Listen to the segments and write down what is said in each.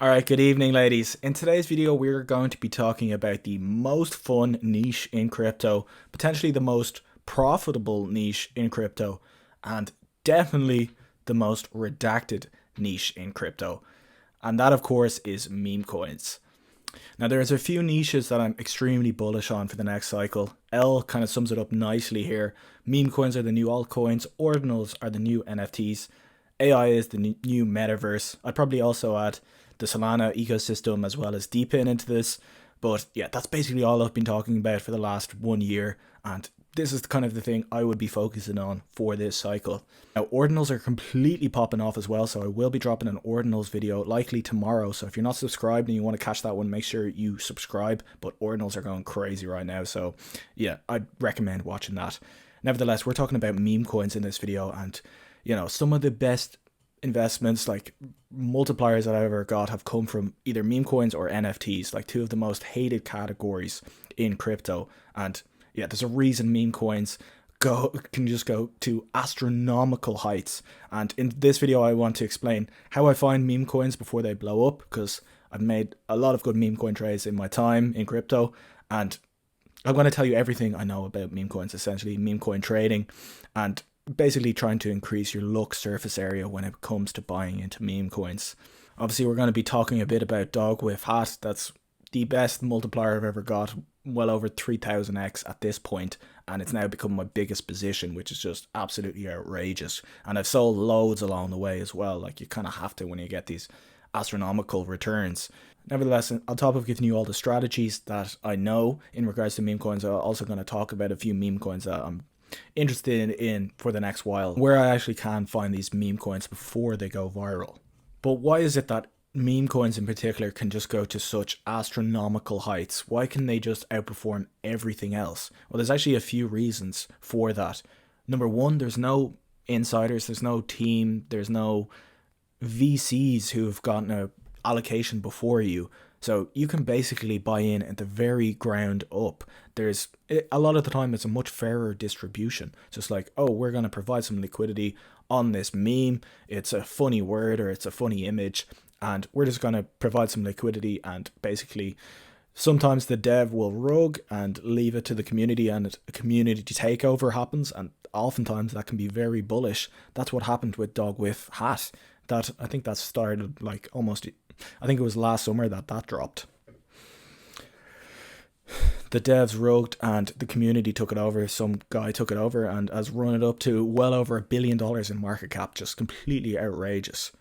Alright, good evening ladies. In today's video we're going to be talking about the most fun niche in crypto, potentially the most profitable niche in crypto, and definitely the most redacted niche in crypto. And that of course is meme coins. Now there's a few niches that I'm extremely bullish on for the next cycle. L kind of sums it up nicely here. Meme coins are the new altcoins, ordinals are the new NFTs, AI is the new metaverse. I'd probably also add the Solana ecosystem as well as deepen into this. But yeah, that's basically all I've been talking about for the last 1 year. And this is kind of the thing I would be focusing on for this cycle. Now, ordinals are completely popping off as well. So I will be dropping an ordinals video likely tomorrow. So if you're not subscribed and you want to catch that one, make sure you subscribe. But ordinals are going crazy right now. So yeah, I'd recommend watching that. Nevertheless, we're talking about meme coins in this video, and you know, some of the best investments, like multipliers that I ever got, have come from either meme coins or NFTs, like two of the most hated categories in crypto. And yeah, there's a reason meme coins can just go to astronomical heights. And in this video, I want to explain how I find meme coins before they blow up, because I've made a lot of good meme coin trades in my time in crypto, and I'm going to tell you everything I know about meme coins, essentially meme coin trading, and basically trying to increase your luck surface area when it comes to buying into meme coins. Obviously, we're going to be talking a bit about Dogwifhat. That's the best multiplier I've ever got, well over 3000x at this point, and it's now become my biggest position, which is just absolutely outrageous. And I've sold loads along the way as well. Like, you kind of have to when you get these astronomical returns. Nevertheless, on top of giving you all the strategies that I know in regards to meme coins, I'm also going to talk about a few meme coins that I'm interested in for the next while, where I actually can find these meme coins before they go viral. But why is it that meme coins in particular can just go to such astronomical heights? Why can they just outperform everything else? Well, there's actually a few reasons for that. Number one, there's no insiders, there's no team, there's no VCs who've gotten a allocation before you. So you can basically buy in at the very ground up. There's a lot of the time it's a much fairer distribution. Just like, oh, we're going to provide some liquidity on this meme. It's a funny word or it's a funny image, and we're just going to provide some liquidity. And basically sometimes the dev will rug and leave it to the community, and a community takeover happens, and oftentimes that can be very bullish. That's what happened with Dogwifhat. That I think that started like almost, I think it was last summer that dropped. The devs rugged and the community took it over. Some guy took it over and has run it up to well over $1 billion in market cap. Just completely outrageous.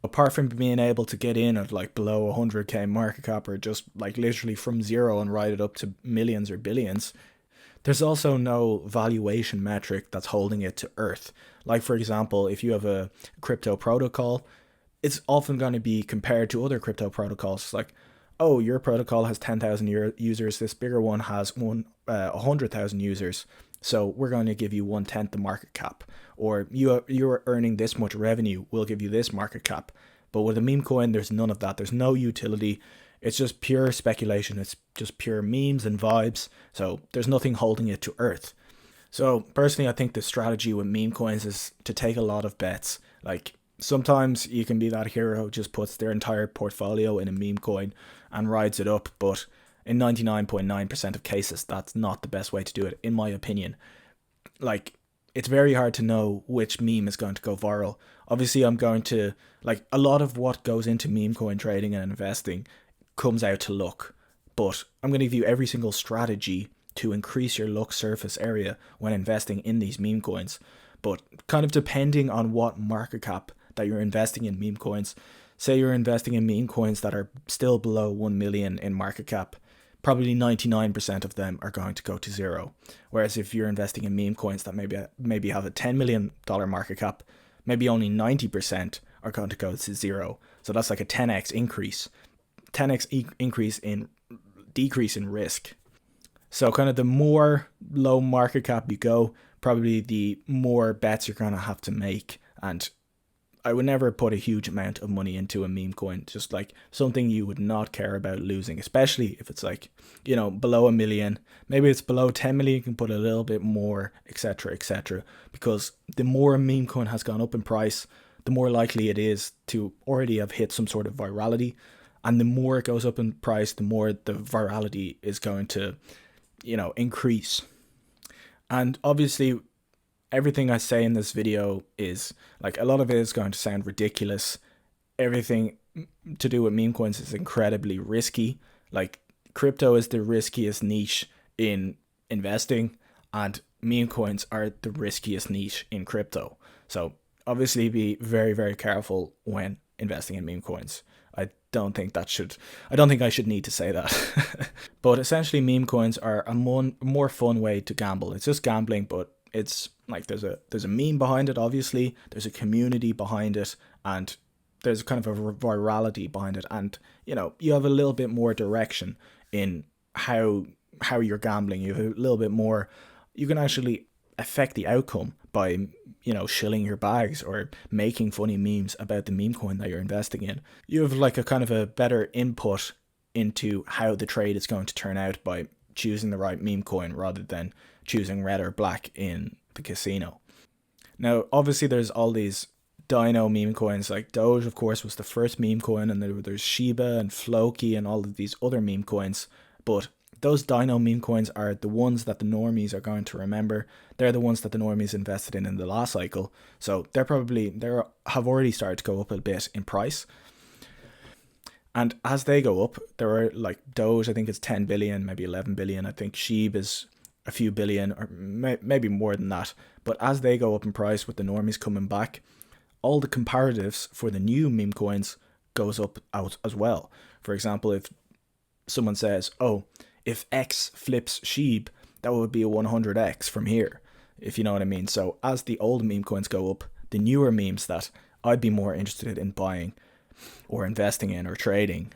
Apart from being able to get in at like below 100k market cap, or just like literally from zero and ride it up to millions or billions, there's also no valuation metric that's holding it to earth. Like, for example, if you have a crypto protocol, it's often going to be compared to other crypto protocols. It's like, oh, your protocol has 10,000 users, this bigger one has 100,000 users, so we're going to give you 1/10 the market cap. Or you're earning this much revenue, we'll give you this market cap. But with a meme coin, there's none of that. There's no utility. It's just pure speculation. It's just pure memes and vibes. So there's nothing holding it to earth. So personally, I think the strategy with meme coins is to take a lot of bets. Like, sometimes you can be that hero who just puts their entire portfolio in a meme coin and rides it up. But in 99.9% of cases, that's not the best way to do it, in my opinion. Like, it's very hard to know which meme is going to go viral. Obviously, I'm going to, like, a lot of what goes into meme coin trading and investing comes out to luck, but I'm going to give you every single strategy to increase your luck surface area when investing in these meme coins. But kind of depending on what market cap that you're investing in meme coins, say you're investing in meme coins that are still below 1 million in market cap, probably 99% of them are going to go to zero. Whereas if you're investing in meme coins that maybe have a $10 million market cap, maybe only 90% are going to go to zero. So that's like a 10x increase. 10x increase in decrease in risk. So kind of the more low market cap you go, probably the more bets you're going to have to make. And I would never put a huge amount of money into a meme coin, just like something you would not care about losing, especially if it's like, you know, below 1 million. Maybe it's below 10 million, you can put a little bit more, etc., etc. Because the more a meme coin has gone up in price, the more likely it is to already have hit some sort of virality. And the more it goes up in price, the more the virality is going to, increase. And obviously, everything I say in this video is, like, a lot of it is going to sound ridiculous. Everything to do with meme coins is incredibly risky. Like, crypto is the riskiest niche in investing, and meme coins are the riskiest niche in crypto. So obviously be very, very careful when investing in meme coins. I don't think I should need to say that. But essentially meme coins are a more fun way to gamble. It's just gambling, but it's like there's a meme behind it, obviously. There's a community behind it, and there's kind of a virality behind it, and you have a little bit more direction in how you're gambling. You have a little bit more, you can actually affect the outcome by shilling your bags or making funny memes about the meme coin that you're investing in. You have like a kind of a better input into how the trade is going to turn out by choosing the right meme coin rather than choosing red or black in the casino. Now obviously there's all these dino meme coins, like Doge of course was the first meme coin, and there's Shiba and Floki and all of these other meme coins. But those dino meme coins are the ones that the normies are going to remember. They're the ones that the normies invested in the last cycle. So they have already started to go up a bit in price. And as they go up, there are like Doge, I think it's 10 billion, maybe 11 billion. I think Shiba is a few billion, or maybe more than that. But as they go up in price with the normies coming back, all the comparatives for the new meme coins goes up out as well. For example, if someone says, oh, if X flips SHIB, that would be a 100X from here, if you know what I mean. So as the old meme coins go up, the newer memes that I'd be more interested in buying or investing in or trading,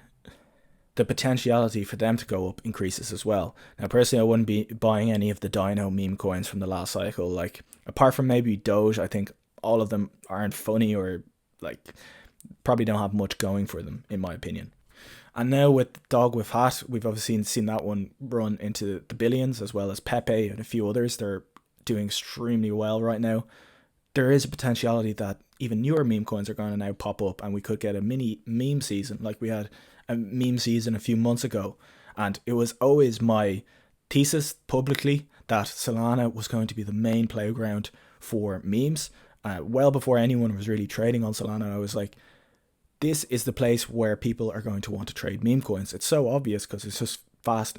the potentiality for them to go up increases as well. Now personally, I wouldn't be buying any of the dino meme coins from the last cycle. Like, apart from maybe Doge, I think all of them aren't funny, or like probably don't have much going for them in my opinion. And now with Dogwifhat, we've obviously seen that one run into the billions, as well as Pepe and a few others. They're doing extremely well right now. There is a potentiality that even newer meme coins are going to now pop up, and we could get a mini meme season like we had a meme season a few months ago. And it was always my thesis publicly that Solana was going to be the main playground for memes. Well before anyone was really trading on Solana, I was like, this is the place where people are going to want to trade meme coins. It's so obvious because it's just fast,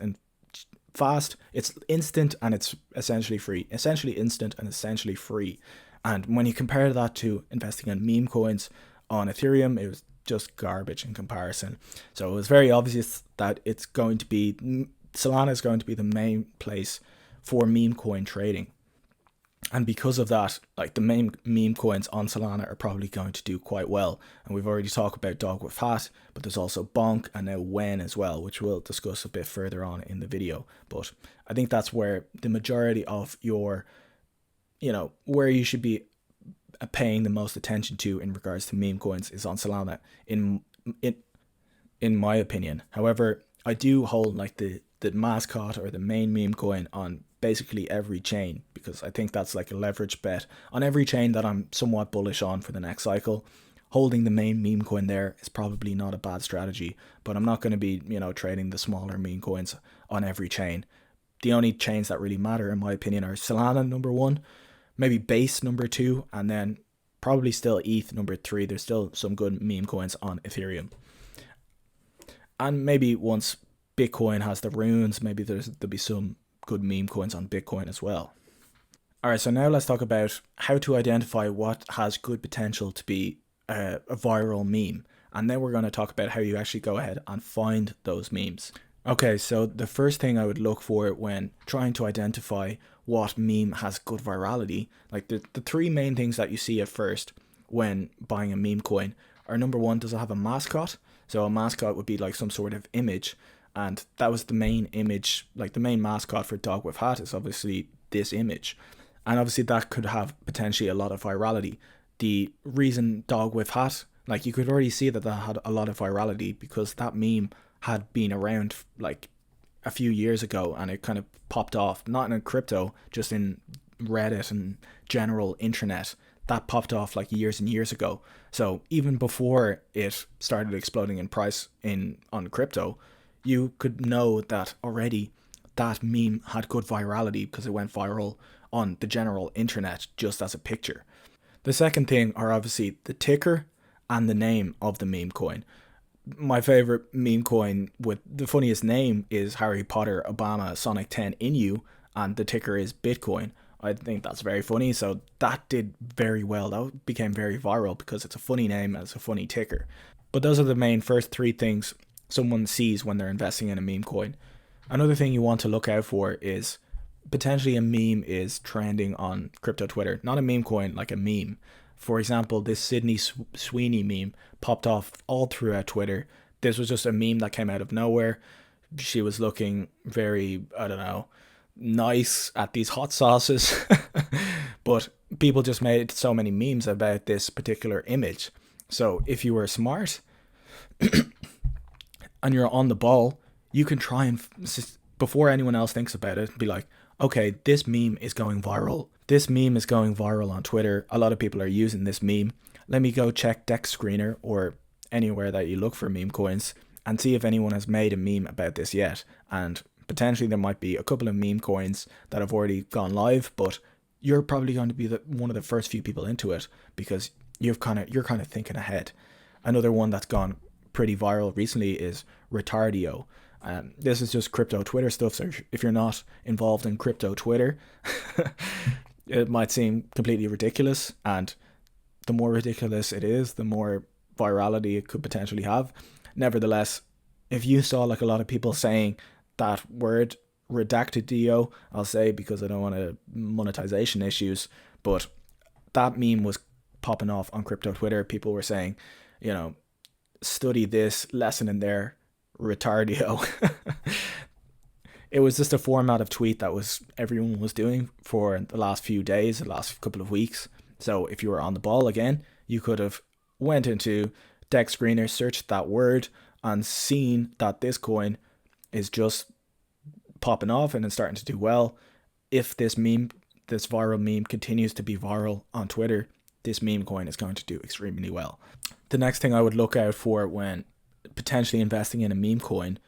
it's instant, and it's essentially free. Essentially instant and essentially free. And when you compare that to investing in meme coins on Ethereum, it was just garbage in comparison. So it was very obvious that Solana is going to be the main place for meme coin trading. And because of that, like, the main meme coins on Solana are probably going to do quite well. And we've already talked about Dogwifhat, but there's also Bonk and now Wen as well, which we'll discuss a bit further on in the video. But I think that's where the majority of your, where you should be paying the most attention to in regards to meme coins is on Solana, in my opinion. However, I do hold like the mascot or the main meme coin on basically every chain, because I think that's like a leverage bet on every chain that I'm somewhat bullish on for the next cycle. Holding the main meme coin there is probably not a bad strategy, but I'm not going to be, trading the smaller meme coins on every chain. The only chains that really matter, in my opinion, are Solana number 1, maybe Base number 2, and then probably still ETH number 3. There's still some good meme coins on Ethereum. And maybe once Bitcoin has the runes, maybe there'll be some good meme coins on Bitcoin as well. Alright, so now let's talk about how to identify what has good potential to be a viral meme. And then we're going to talk about how you actually go ahead and find those memes. Okay, so the first thing I would look for when trying to identify what meme has good virality, like the 3 main things that you see at first when buying a meme coin are, number 1, does it have a mascot? So a mascot would be like some sort of image. And that was the main image, like the main mascot for Dogwifhat is obviously this image. And obviously that could have potentially a lot of virality. The reason Dogwifhat, like, you could already see that had a lot of virality because that meme had been around like a few years ago, and it kind of popped off, not in crypto, just in Reddit and general intranet. that popped off like years and years ago. So even before it started exploding in price on crypto, you could know that already that meme had good virality because it went viral on the general internet just as a picture. The second thing are obviously the ticker and the name of the meme coin. My favorite meme coin with the funniest name is Harry Potter Obama Sonic 10 Inu, and the ticker is Bitcoin. I think that's very funny, so that did very well. That became very viral because it's a funny name and it's a funny ticker. But those are the main first three things someone sees when they're investing in a meme coin. Another thing you want to look out for is potentially a meme is trending on crypto Twitter. Not a meme coin, like a meme. For example, this Sydney Sweeney meme popped off all throughout Twitter. This was just a meme that came out of nowhere. She was looking very, I don't know, nice at these hot sauces. But people just made so many memes about this particular image. So if you were smart and you're on the ball, you can try and, before anyone else thinks about it, be like, okay, this meme is going viral. This meme is going viral on Twitter. A lot of people are using this meme. Let me go check Dex Screener or anywhere that you look for meme coins and see if anyone has made a meme about this yet. And potentially there might be a couple of meme coins that have already gone live, but you're probably going to be one of the first few people into it because you're kind of thinking ahead. Another one that's gone pretty viral recently is Retardio. This is just crypto Twitter stuff, so if you're not involved in crypto Twitter, it might seem completely ridiculous, and the more ridiculous it is, the more virality it could potentially have. Nevertheless, if you saw like a lot of people saying that word redacted DO, I'll say because I don't want monetization issues, but that meme was popping off on crypto Twitter. People were saying, you know, study this lesson in there, retardio. It was just a format of tweet that was everyone was doing for the last few days, the last couple of weeks. So if you were on the ball again, you could have went into Dex Screener, searched that word, and seen that this coin is just popping off and it's starting to do well. If this viral meme continues to be viral on Twitter, this meme coin is going to do extremely well. The next thing I would look out for when potentially investing in a meme coin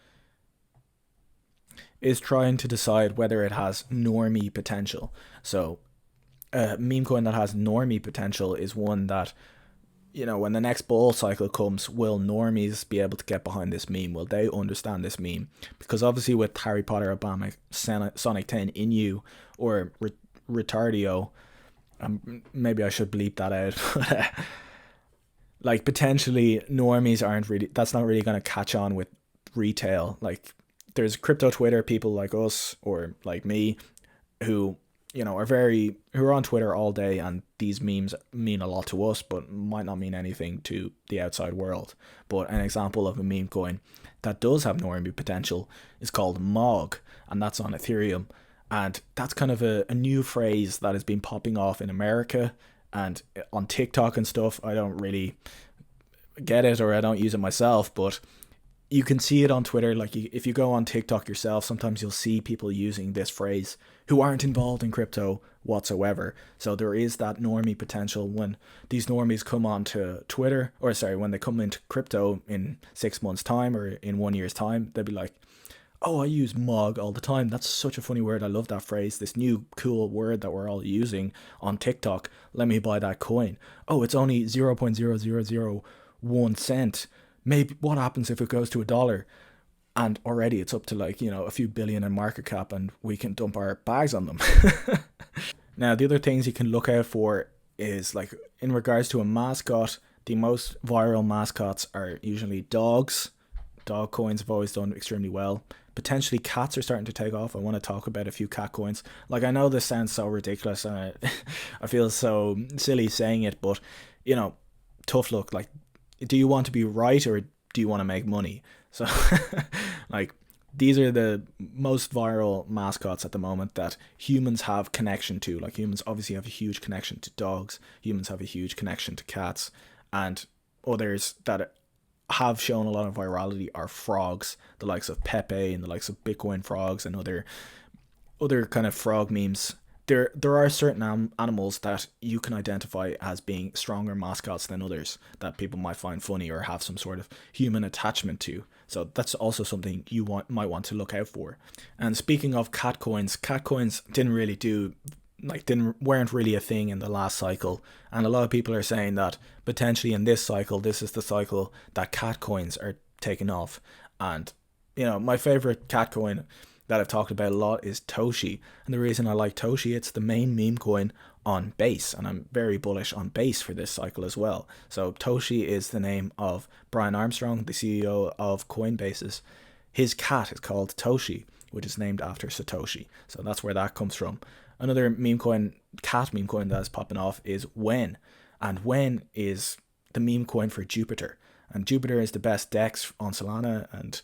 is trying to decide whether it has normie potential. So a meme coin that has normie potential is one that, you know, when the next bull cycle comes, will normies be able to get behind this meme? Will they understand this meme? Because obviously with Harry Potter Obama Sonic 10 Inu or Retardio, maybe I should bleep that out. Like potentially normies aren't really, that's not really going to catch on with retail. Like there's crypto Twitter people like us or like me who, you know, who are on Twitter all day, and these memes mean a lot to us but might not mean anything to the outside world. But an example of a meme coin that does have normie potential is called MOG, and that's on Ethereum. And that's kind of a new phrase that has been popping off in America and on TikTok and stuff. I don't really get it, or I don't use it myself, but you can see it on Twitter. Like if you go on TikTok yourself, sometimes you'll see people using this phrase who aren't involved in crypto whatsoever. So there is that normie potential when these normies come onto Twitter, or sorry, when they come into crypto in 6 months' time or in 1 year's time, they'll be like, oh, I use MOG all the time. That's such a funny word. I love that phrase. This new cool word that we're all using on TikTok. Let me buy that coin. Oh, it's only 0.0001 cent. Maybe what happens if it goes to $1? And already it's up to like, you know, a few billion in market cap, and we can dump our bags on them. Now, the other things you can look out for is like in regards to a mascot, the most viral mascots are usually dogs. Dog coins have always done extremely well. Potentially cats are starting to take off. I want to talk about a few cat coins. Like, I know this sounds so ridiculous and I feel so silly saying it, but, you know, tough luck. Like, do you want to be right or do you want to make money? So, like, these are the most viral mascots at the moment that humans have connection to. Like, humans obviously have a huge connection to dogs. Humans have a huge connection to cats. And others that have shown a lot of virality are frogs, the likes of Pepe and the likes of Bitcoin frogs and other kind of frog memes there are certain animals that you can identify as being stronger mascots than others that people might find funny or have some sort of human attachment to. So that's also something you might want to look out for. And speaking of cat coins didn't really do weren't really a thing in the last cycle, and a lot of people are saying that potentially in this cycle, this is the cycle that cat coins are taking off. And my favorite cat coin that I've talked about a lot is Toshi. And the reason I like Toshi, it's the main meme coin on Base, and I'm very bullish on Base for this cycle as well. So Toshi is the name of Brian Armstrong, the CEO of Coinbase's. His cat is called Toshi, which is named after Satoshi. So that's where that comes from. Another meme coin, cat meme coin that is popping off is Wen. And Wen is the meme coin for Jupiter. And Jupiter is the best DEX on Solana, and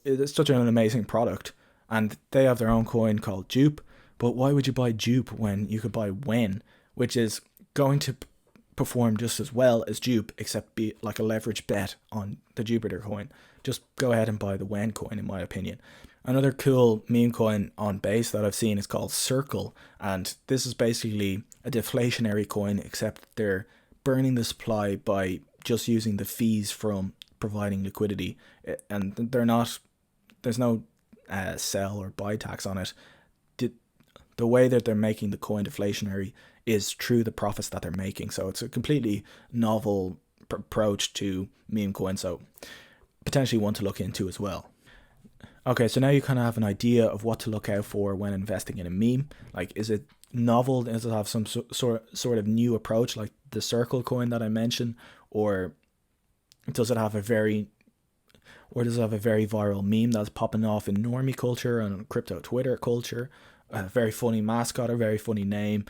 it's such an amazing product. And they have their own coin called Jupe. But why would you buy Jupe when you could buy Wen, which is going to perform just as well as Jupe, except be like a leverage bet on the Jupiter coin? Just go ahead and buy the Wen coin, in my opinion. Another cool meme coin on Base that I've seen is called Circle, and this is basically a deflationary coin, except they're burning the supply by just using the fees from providing liquidity, and there's no sell or buy tax on it. The way that they're making the coin deflationary is through the profits that they're making, so it's a completely novel approach to meme coin, so potentially one to look into as well. Okay, so now you kind of have an idea of what to look out for when investing in a meme. Like, is it novel? Does it have some sort of new approach, like the Circle coin that I mentioned, or does it have a very viral meme that's popping off in Normie culture and crypto Twitter culture? A very funny mascot, a very funny name,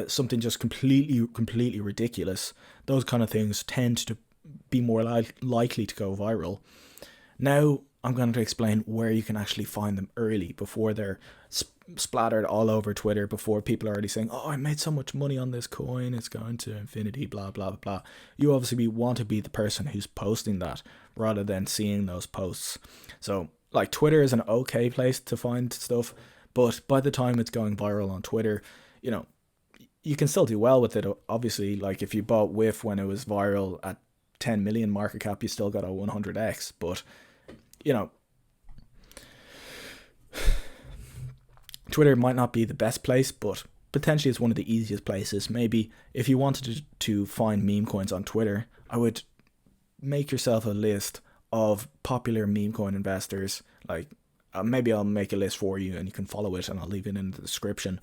something just completely ridiculous. Those kind of things tend to be more likely to go viral. Now I'm going to explain where you can actually find them early, before they're splattered all over Twitter, before people are already saying, oh, I made so much money on this coin, it's going to infinity, blah, blah, blah. You obviously want to be the person who's posting that rather than seeing those posts. So, like, Twitter is an okay place to find stuff, but by the time it's going viral on Twitter, you can still do well with it. Obviously, like, if you bought WIF when it was viral at 10 million market cap, you still got a 100x, but Twitter might not be the best place, but potentially it's one of the easiest places. Maybe if you wanted to find meme coins on Twitter, I would make yourself a list of popular meme coin investors. Like, maybe I'll make a list for you and you can follow it, and I'll leave it in the description.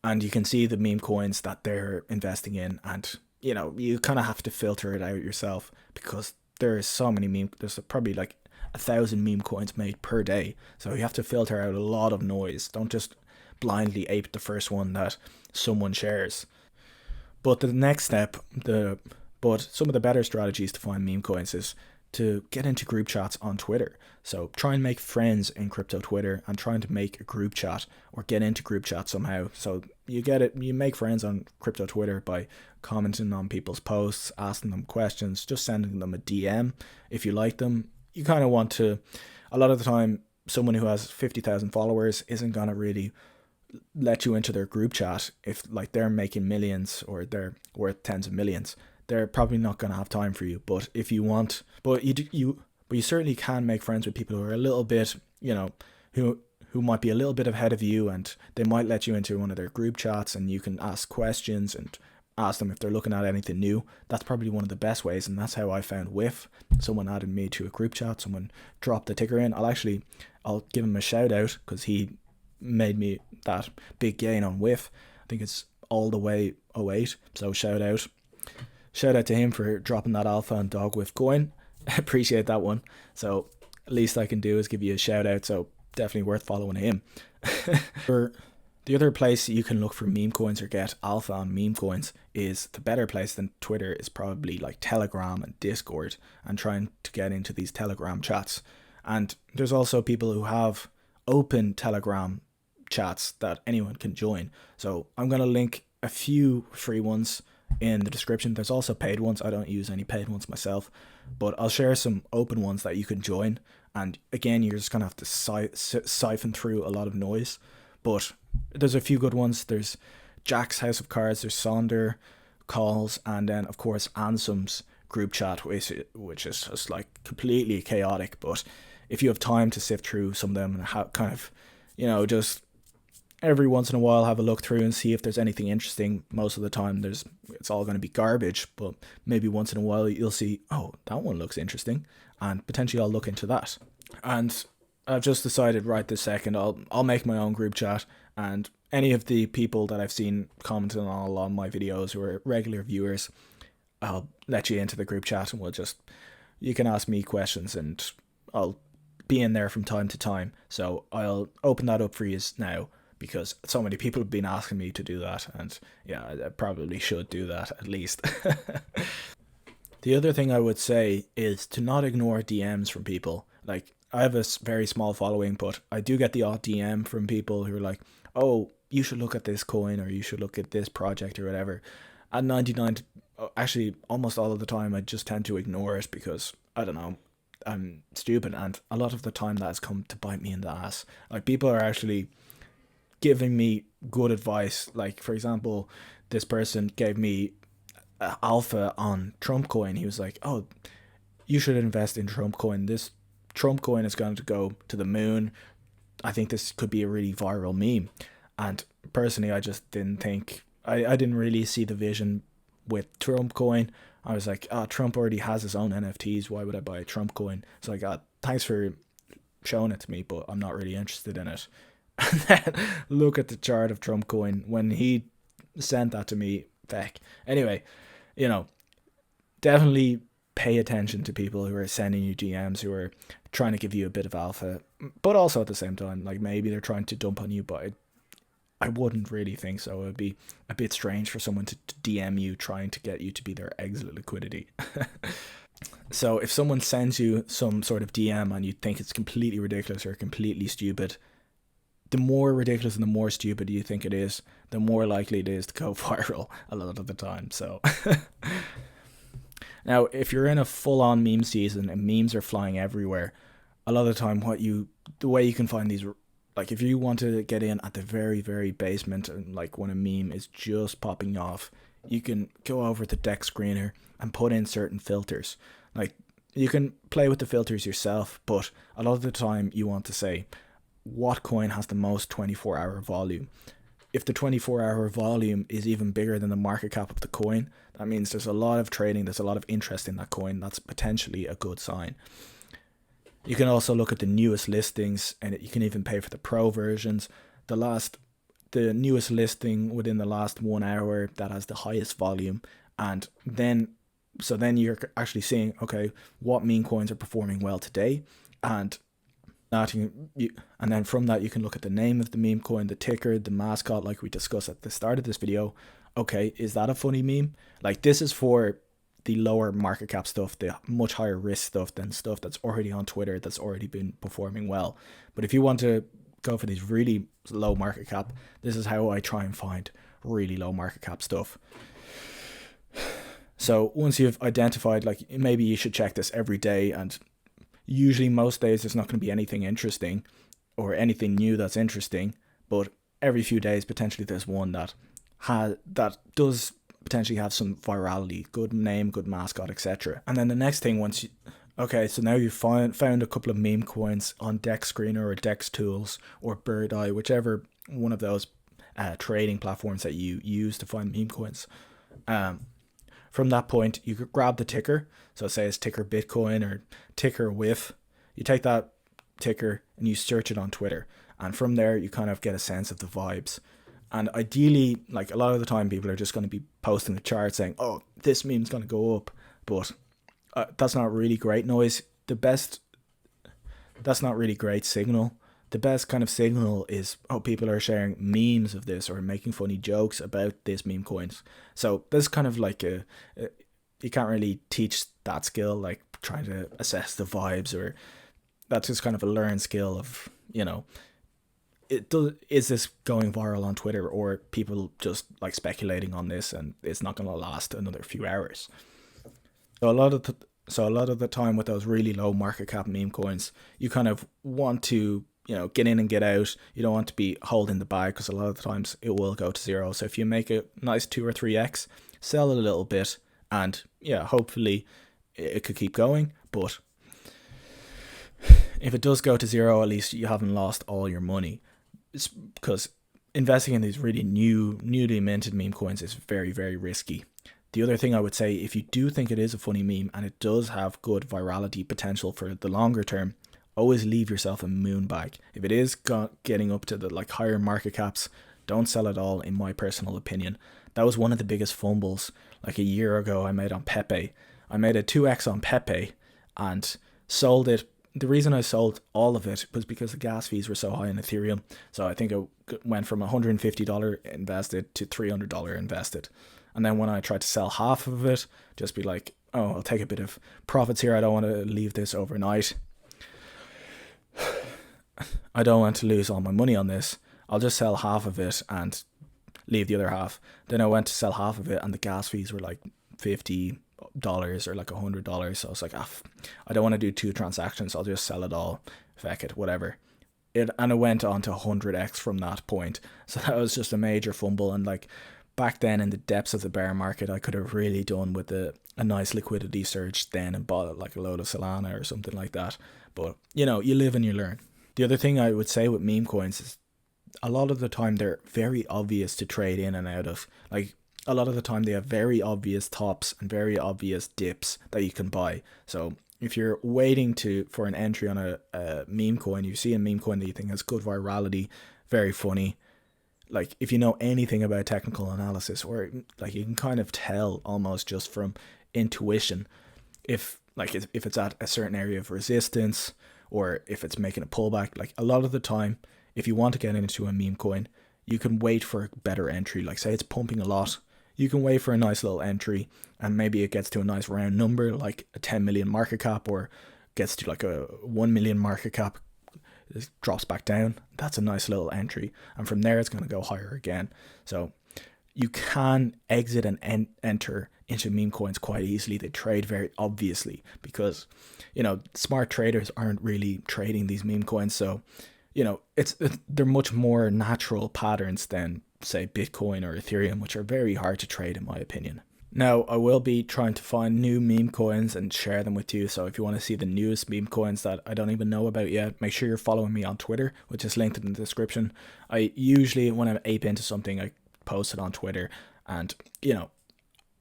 And you can see the meme coins that they're investing in, and you kind of have to filter it out yourself, because there's so many there's probably like 1,000 meme coins made per day, so you have to filter out a lot of noise. Don't just blindly ape the first one that someone shares. But the next step, some of the better strategies to find meme coins is to get into group chats on Twitter. So try and make friends in crypto Twitter and trying to make a group chat or get into group chat somehow. So you make friends on crypto Twitter by commenting on people's posts, asking them questions, just sending them a DM if you like them. You kind of want to, a lot of the time, someone who has 50,000 followers isn't going to really let you into their group chat if, like, they're making millions or they're worth tens of millions. They're probably not going to have time for you. But if you want, but you certainly can make friends with people who are a little bit, who might be a little bit ahead of you, and they might let you into one of their group chats, and you can ask questions and ask them if they're looking at anything new. That's probably one of the best ways, and that's how I found WIF. Someone added me to a group chat, someone dropped the ticker in. I'll give him a shout out, because he made me that big gain on WIF. I think it's all the way 08, so shout out to him for dropping that alpha on Dogwifhat coin. Appreciate that one. So least I can do is give you a shout out, so definitely worth following him. For the other place you can look for meme coins or get alpha on meme coins, is the better place than Twitter is probably like Telegram and Discord, and trying to get into these Telegram chats. And there's also people who have open Telegram chats that anyone can join. So I'm going to link a few free ones in the description. There's also paid ones. I don't use any paid ones myself, but I'll share some open ones that you can join. And again, you're just going to have to siphon through a lot of noise. but there's a few good ones. There's Jack's House of Cards, there's Sonder calls, and then of course Ansem's group chat, which is just like completely chaotic. But if you have time to sift through some of them and kind of, just every once in a while have a look through and see if there's anything interesting. Most of the time it's all going to be garbage, but maybe once in a while you'll see, oh, that one looks interesting, and potentially I'll look into that. And I've just decided right this second I'll make my own group chat, and any of the people that I've seen commenting on my videos who are regular viewers, I'll let you into the group chat, and you can ask me questions and I'll be in there from time to time. So I'll open that up for you now, because so many people have been asking me to do that, and yeah, I probably should do that at least. The other thing I would say is to not ignore DMs from people. Like, I have a very small following, but I do get the odd DM from people who are like, oh, you should look at this coin, or you should look at this project, or whatever. And actually almost all of the time, I just tend to ignore it because, I don't know, I'm stupid, and a lot of the time that has come to bite me in the ass. Like, people are actually giving me good advice. Like, for example, this person gave me alpha on Trump coin. He was like, oh, you should invest in Trump coin. This Trump coin is going to go to the moon. I think this could be a really viral meme. And personally, I just didn't think, I didn't really see the vision with Trump coin. I was like, Trump already has his own NFTs. Why would I buy a Trump coin? So I got, thanks for showing it to me, but I'm not really interested in it. And then look at the chart of Trump coin when he sent that to me. Feck. Anyway, definitely pay attention to people who are sending you DMs, who are trying to give you a bit of alpha, but also at the same time, like, maybe they're trying to dump on you, but I wouldn't really think so. It would be a bit strange for someone to DM you trying to get you to be their exit liquidity. So if someone sends you some sort of DM and you think it's completely ridiculous or completely stupid, the more ridiculous and the more stupid you think it is, the more likely it is to go viral a lot of the time. So now, if you're in a full-on meme season and memes are flying everywhere, a lot of the time the way you can find these, like, if you want to get in at the very, very basement, and like when a meme is just popping off, you can go over to Deck Screener and put in certain filters. Like, you can play with the filters yourself, but a lot of the time you want to say, what coin has the most 24-hour volume? If the 24-hour volume is even bigger than the market cap of the coin, that means there's a lot of trading, there's a lot of interest in that coin. That's potentially a good sign. You can also look at the newest listings, and you can even pay for the pro versions. The newest listing within the last 1 hour that has the highest volume, and then you're actually seeing, okay, what meme coins are performing well today, and then from that you can look at the name of the meme coin, the ticker, the mascot, like we discussed at the start of this video. Okay, is that a funny meme? Like, this is for the lower market cap stuff, the much higher risk stuff than stuff that's already on Twitter, that's already been performing well. But if you want to go for these really low market cap, this is how I try and find really low market cap stuff. So once you've identified, like, maybe you should check this every day, and usually most days there's not going to be anything interesting or anything new that's interesting, but every few days potentially there's one that does potentially have some virality, good name, good mascot, etc. And then the next thing, so now you've found a couple of meme coins on Deck Screener or Dex Tools or Bird Eye, whichever one of those trading platforms that you use to find meme coins. From that point, you could grab the ticker. So say it's ticker Bitcoin or ticker WIF. You take that ticker and you search it on Twitter. And from there, you kind of get a sense of the vibes. And ideally, like, a lot of the time, people are just going to be posting the chart saying, oh, this meme's going to go up. But that's not really great noise. That's not really great signal. The best kind of signal is, oh, people are sharing memes of this or making funny jokes about this meme coins. So this kind of like you can't really teach that skill, like trying to assess the vibes, or that's just kind of a learned skill of, is this going viral on Twitter, or people just like speculating on this and it's not going to last another few hours. So a lot of the time with those really low market cap meme coins, you kind of want to, get in and get out. You don't want to be holding the bag, because a lot of the times it will go to zero. So if you make a nice 2 or 3x, sell it a little bit, and hopefully it could keep going. But if it does go to zero, at least you haven't lost all your money. It's because investing in these really newly minted meme coins is very, very risky. The other thing I would say, if you do think it is a funny meme and it does have good virality potential for the longer term, always leave yourself a moon bag. If it is getting up to the higher market caps, don't sell it all, in my personal opinion. That was one of the biggest fumbles a year ago I made on Pepe. I made a 2x on Pepe and sold it. The reason I sold all of it was because the gas fees were so high in Ethereum. So I think it went from $150 invested to $300 invested. And then when I tried to sell half of it, just be like, oh, I'll take a bit of profits here. I don't want to leave this overnight. I don't want to lose all my money on this. I'll just sell half of it and leave the other half. Then I went to sell half of it and the gas fees were $50 or $100. So I was like, I don't want to do 2 transactions. I'll just sell it all. Feck it, whatever. And it went on to 100x from that point. So that was just a major fumble. And back then in the depths of the bear market, I could have really done with a nice liquidity surge then and bought a load of Solana or something like that. But you live and you learn. The other thing I would say with meme coins is a lot of the time they're very obvious to trade in and out of. A lot of the time they have very obvious tops and very obvious dips that you can buy. So if you're waiting for an entry on a meme coin, you see a meme coin that you think has good virality, very funny, if you know anything about technical analysis, or you can kind of tell almost just from intuition if it's at a certain area of resistance, or if it's making a pullback. A lot of the time, if you want to get into a meme coin, you can wait for a better entry. Say it's pumping a lot, you can wait for a nice little entry, and maybe it gets to a nice round number, like a 10 million market cap, or gets to a 1 million market cap, it drops back down. That's a nice little entry, and from there it's going to go higher again. So you can exit and enter into meme coins quite easily. They trade very obviously because smart traders aren't really trading these meme coins. So they're much more natural patterns than say Bitcoin or Ethereum, which are very hard to trade in my opinion. Now, I will be trying to find new meme coins and share them with you. So if you want to see the newest meme coins that I don't even know about yet, make sure you're following me on Twitter, which is linked in the description. I usually, when I ape into something, I post it on Twitter. And,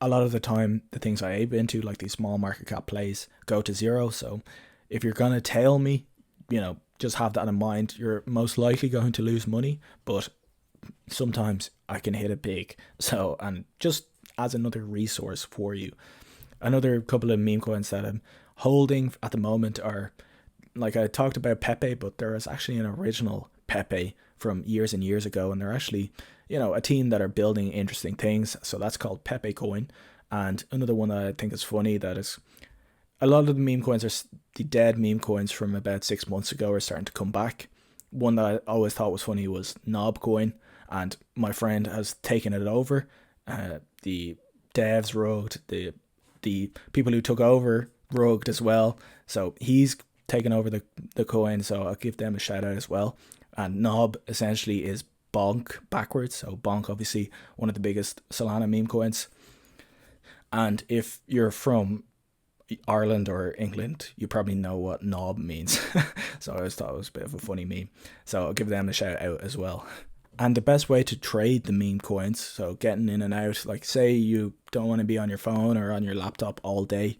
a lot of the time, the things I ape into, like these small market cap plays, go to zero. So if you're going to tail me, just have that in mind. You're most likely going to lose money, but sometimes I can hit it big. So, and just as another resource for you, another couple of meme coins that I'm holding at the moment are, I talked about Pepe, but there is actually an original Pepe from years and years ago, and they're actually, a team that are building interesting things. So that's called Pepe Coin. And another one that I think is funny, that is, a lot of the meme coins are the dead meme coins from about 6 months ago are starting to come back. One that I always thought was funny was Knob Coin, and my friend has taken it over. The devs rugged, the people who took over rugged as well. So he's taken over the coin, so I'll give them a shout out as well. And Knob essentially is Bonk backwards. So Bonk, obviously one of the biggest Solana meme coins. And if you're from Ireland or England, you probably know what knob means. So I always thought it was a bit of a funny meme. So I'll give them a shout out as well. And the best way to trade the meme coins, so getting in and out, say you don't want to be on your phone or on your laptop all day,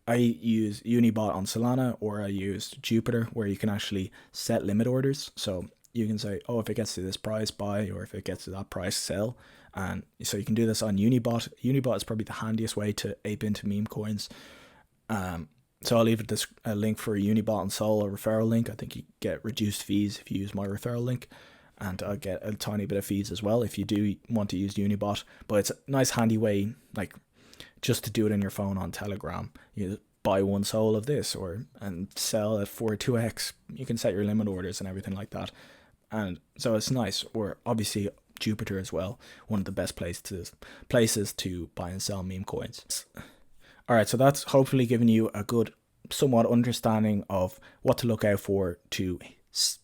I use Unibot on Solana, or I use Jupiter, where you can actually set limit orders. So you can say, oh, if it gets to this price, buy, or if it gets to that price, sell. And so you can do this on Unibot. Unibot is probably the handiest way to ape into meme coins. So I'll leave a link for Unibot and Sol, a referral link. I think you get reduced fees if you use my referral link. And I'll get a tiny bit of fees as well if you do want to use Unibot. But it's a nice handy way, just to do it in your phone on Telegram. You buy one Sol of this and sell it for 2x. You can set your limit orders and everything like that. And so it's nice. Or obviously Jupiter as well, one of the best places to buy and sell meme coins. Alright, so that's hopefully giving you a good, somewhat understanding of what to look out for to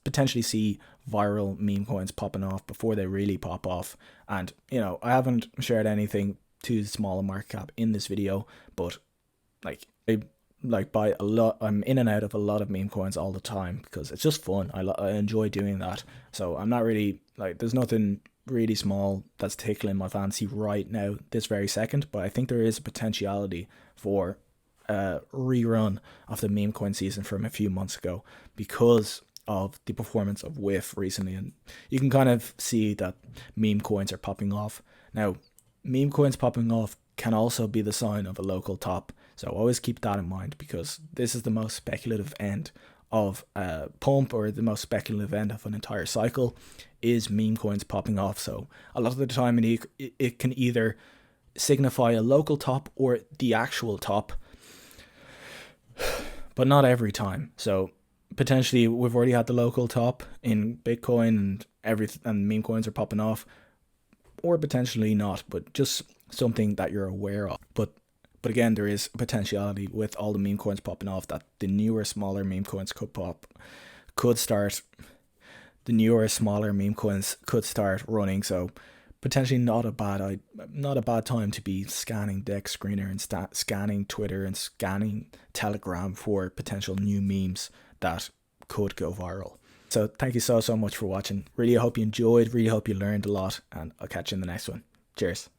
potentially see viral meme coins popping off before they really pop off. And I haven't shared anything too small a market cap in this video, but I buy a lot. I'm in and out of a lot of meme coins all the time because it's just fun. I enjoy doing that. So I'm not really there's nothing really small that's tickling my fancy right now this very second, but I think there is a potentiality for a rerun of the meme coin season from a few months ago because of the performance of WIF recently, and you can kind of see that meme coins are popping off. Now, meme coins popping off can also be the sign of a local top, so always keep that in mind because this is the most speculative end of a pump, or the most speculative end of an entire cycle is meme coins popping off. So a lot of the time it can either signify a local top or the actual top, but not every time. So potentially we've already had the local top in Bitcoin and meme coins are popping off, or potentially not, but just something that you're aware of. But again, there is a potentiality with all the meme coins popping off that the newer, smaller meme coins could start running. So potentially not a bad time to be scanning Dex Screener and scanning Twitter and scanning Telegram for potential new memes that could go viral. So thank you so much for watching. Really hope you enjoyed, really hope you learned a lot, and I'll catch you in the next one. Cheers.